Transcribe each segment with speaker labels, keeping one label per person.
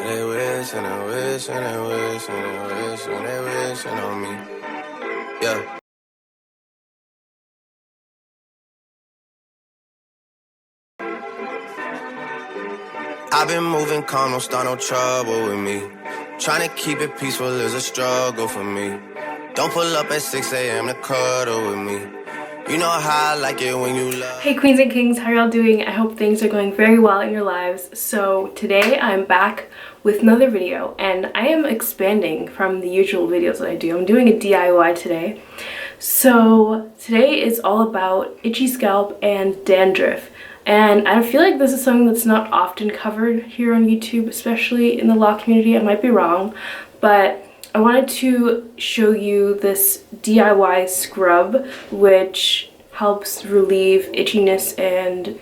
Speaker 1: they wish and they wish and they wish and they wish and they wishing on me. Yeah. I've been moving calm, don't start no trouble with me. Trying to keep it peaceful is a struggle for me. Don't pull up at 6 a.m. to cuddle with me. You know how I like it when you love.
Speaker 2: Hey queens and kings, how y'all doing? I hope things are going very well in your lives. So today I'm back with another video, and I am expanding from the usual videos that I do. I'm doing a DIY today. So today is all about itchy scalp and dandruff. And I feel like this is something that's not often covered here on YouTube, especially in the law community. I might be wrong, but I wanted to show you this DIY scrub which helps relieve itchiness and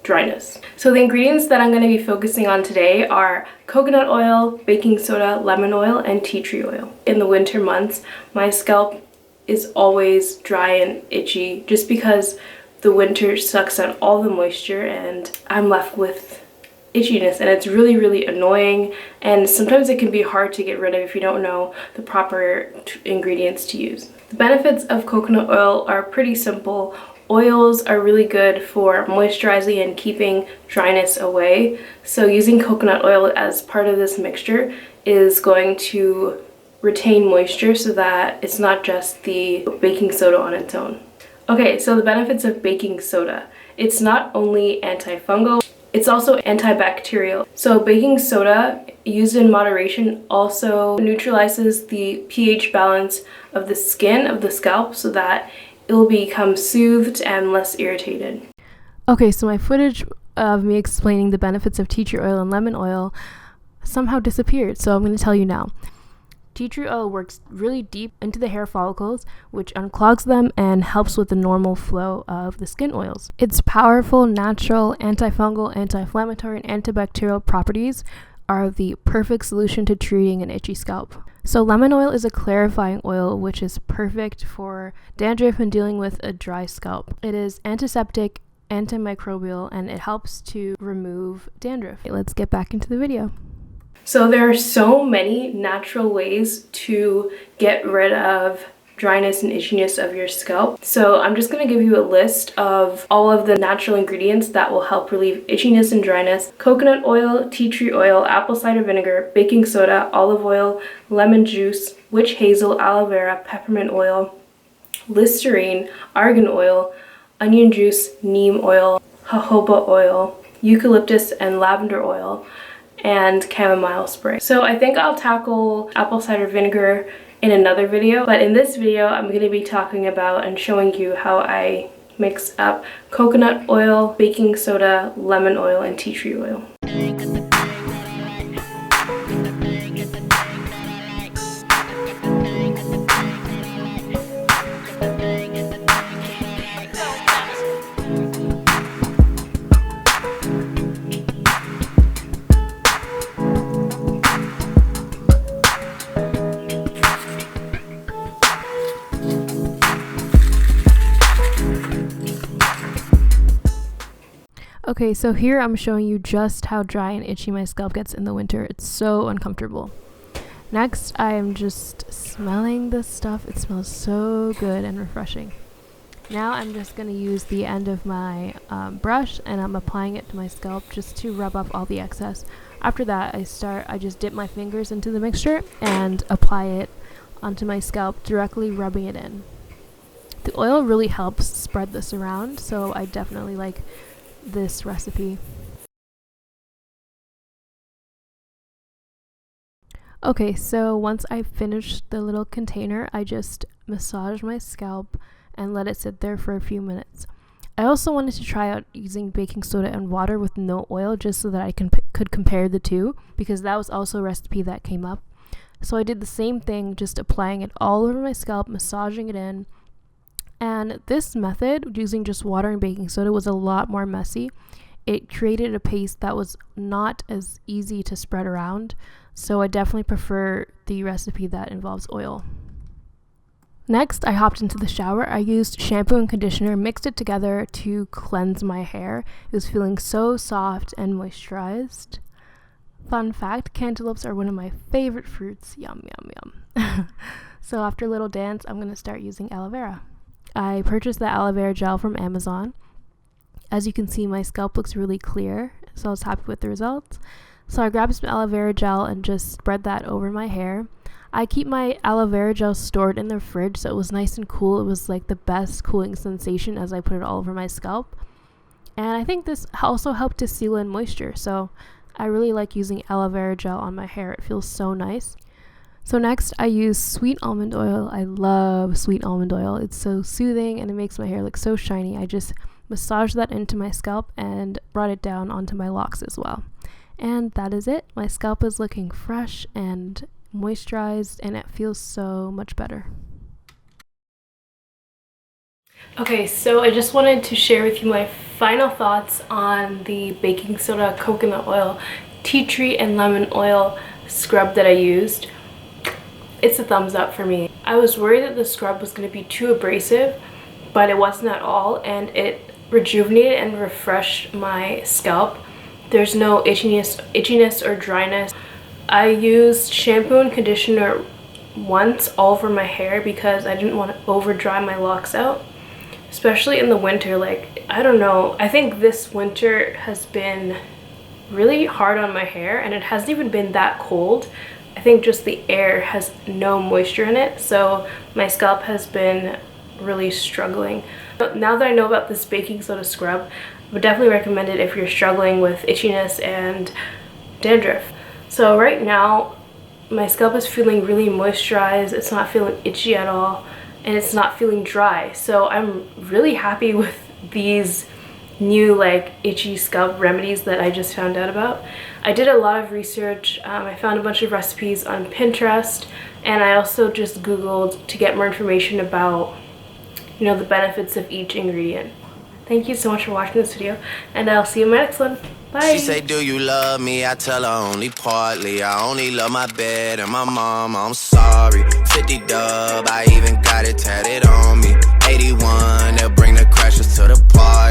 Speaker 2: dryness. So the ingredients that I'm going to be focusing on today are coconut oil, baking soda, lemon oil, and tea tree oil. In the winter months, my scalp is always dry and itchy just because the winter sucks out all the moisture and I'm left with itchiness, and it's really annoying, and sometimes it can be hard to get rid of if you don't know the proper ingredients to use. The benefits of coconut oil are pretty simple. Oils are really good for moisturizing and keeping dryness away, so using coconut oil as part of this mixture is going to retain moisture so that it's not just the baking soda on its own. Okay, so the benefits of baking soda. It's not only antifungal, it's also antibacterial. So baking soda used in moderation also neutralizes the pH balance of the skin of the scalp so that it will become soothed and less irritated. Okay, so my footage of me explaining the benefits of tea tree oil and lemon oil somehow disappeared, so I'm going to tell you now. Tea tree oil works really deep into the hair follicles, which unclogs them and helps with the normal flow of the skin oils. Its powerful, natural, antifungal, anti-inflammatory, and antibacterial properties are the perfect solution to treating an itchy scalp. So lemon oil is a clarifying oil which is perfect for dandruff and dealing with a dry scalp. It is antiseptic, antimicrobial, and it helps to remove dandruff. Okay, let's get back into the video. So there are so many natural ways to get rid of dryness and itchiness of your scalp. So I'm just going to give you a list of all of the natural ingredients that will help relieve itchiness and dryness. Coconut oil, tea tree oil, apple cider vinegar, baking soda, olive oil, lemon juice, witch hazel, aloe vera, peppermint oil, Listerine, argan oil, onion juice, neem oil, jojoba oil, eucalyptus and lavender oil, and chamomile spray. So I think I'll tackle apple cider vinegar in another video, but in this video I'm going to be talking about and showing you how I mix up coconut oil, baking soda, lemon oil, and tea tree oil. Okay, so here I'm showing you just how dry and itchy my scalp gets in the winter. It's so uncomfortable. Next, I am just smelling this stuff. It smells so good and refreshing. Now I'm just going to use the end of my brush, and I'm applying it to my scalp just to rub off all the excess. After that, I just dip my fingers into the mixture and apply it onto my scalp, directly rubbing it in. The oil really helps spread this around, so I definitely like this recipe. Okay, so once I finished the little container, I just massage my scalp and let it sit there for a few minutes. I also wanted to try out using baking soda and water with no oil just so that I could compare the two, because that was also a recipe that came up. So I did the same thing, just applying it all over my scalp, massaging it in. And this method, using just water and baking soda, was a lot more messy. It created a paste that was not as easy to spread around, so I definitely prefer the recipe that involves oil. Next, I hopped into the shower. I used shampoo and conditioner, mixed it together to cleanse my hair. It was feeling so soft and moisturized. Fun fact, cantaloupes are one of my favorite fruits. Yum, yum, yum. So after a little dance, I'm going to start using aloe vera. I purchased the aloe vera gel from Amazon. As you can see, my scalp looks really clear, so I was happy with the results. So I grabbed some aloe vera gel and just spread that over my hair. I keep my aloe vera gel stored in the fridge, so it was nice and cool. It was like the best cooling sensation as I put it all over my scalp. And I think this also helped to seal in moisture, so I really like using aloe vera gel on my hair. It feels so nice. So next I use sweet almond oil. I love sweet almond oil. It's so soothing and it makes my hair look so shiny. I just massaged that into my scalp and brought it down onto my locks as well. And that is it. My scalp is looking fresh and moisturized and it feels so much better. Okay, so I just wanted to share with you my final thoughts on the baking soda, coconut oil, tea tree, and lemon oil scrub that I used. It's a thumbs up for me. I was worried that the scrub was going to be too abrasive, but it wasn't at all, and it rejuvenated and refreshed my scalp. There's no itchiness or dryness. I used shampoo and conditioner once all over my hair because I didn't want to over dry my locks out. Especially in the winter, like, I don't know, I think this winter has been really hard on my hair and it hasn't even been that cold. I think just the air has no moisture in it, so my scalp has been really struggling. But now that I know about this baking soda scrub, I would definitely recommend it if you're struggling with itchiness and dandruff. So right now, my scalp is feeling really moisturized, it's not feeling itchy at all, and it's not feeling dry. So I'm really happy with these new like itchy scalp remedies that I just found out about. I did a lot of research. I found a bunch of recipes on Pinterest, and I also just Googled to get more information about, you know, the benefits of each ingredient. Thank you so much for watching this video, and I'll see you in my next one. Bye.
Speaker 1: She say, do you love me? I tell her only partly. I only love my bed and my mom. I'm sorry. 50 dub, I even got it tatted on me. 81, they'll bring the crashers to the party.